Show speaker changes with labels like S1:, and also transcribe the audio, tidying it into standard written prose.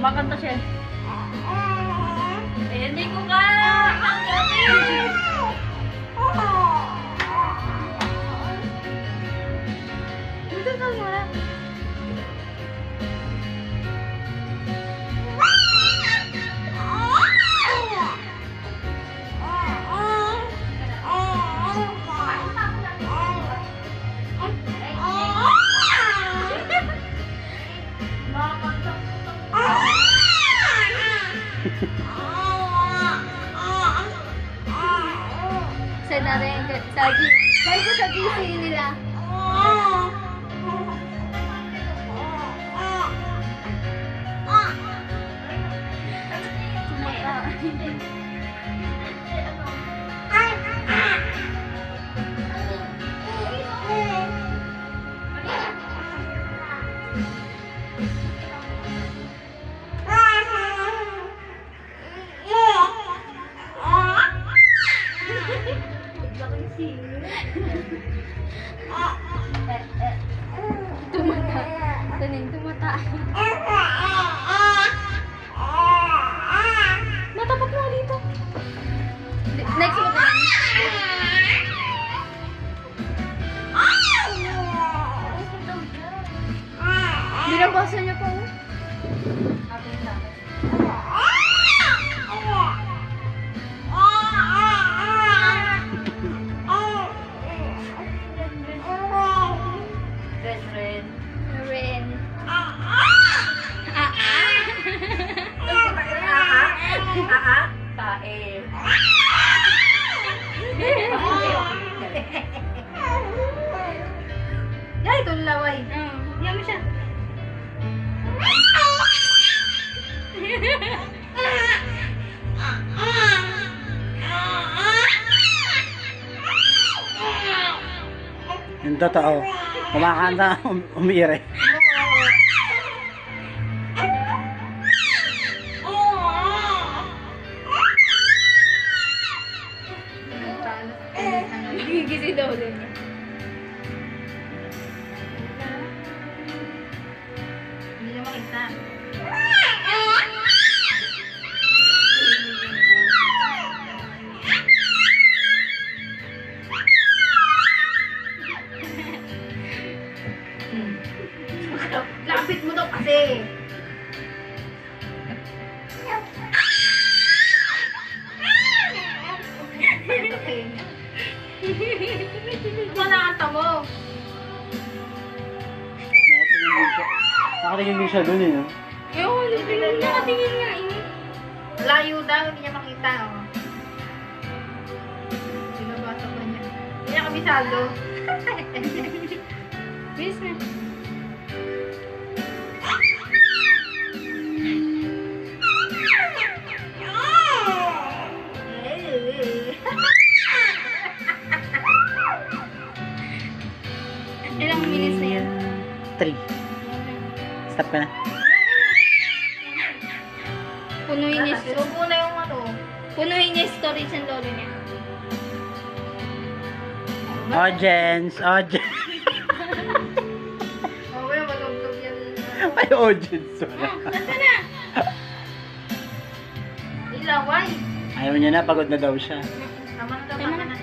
S1: Kumakanta siya. Hindi ko ka! Ang gabi! Dito ka nga. Na rin sa GC nila. Tumata. Taning tumata. Matapat mo dito. Next mo na. Binabasa niya pa. Ren. Tae. Yan, ito laway. Yan mo siya.
S2: Yung totoo. Kumakanta, umiire.
S1: Gigisi daw din. Hindi niya makita. Lapit mo daw kasi. Manakanta mo.
S2: Nakatingin din siya dun eh. No?
S1: Ewan, nakatingin nga eh. Layo daw, hindi niya makita. Oh. Binabasa pa niya. Hindi niya kabisado. Bilis na. Ilang minutes na yan?
S2: 3. Stop ka na.
S1: Punuin niya. Subo na yung ano. Punuin niya yung storage ng lolo niya.
S2: Audience. Audience.
S1: Okay, magagawag yan.
S2: May audience. Wala.
S1: Nasaan na? Ilaway.
S2: Ayaw niya na, pagod na daw siya.
S1: Tama na.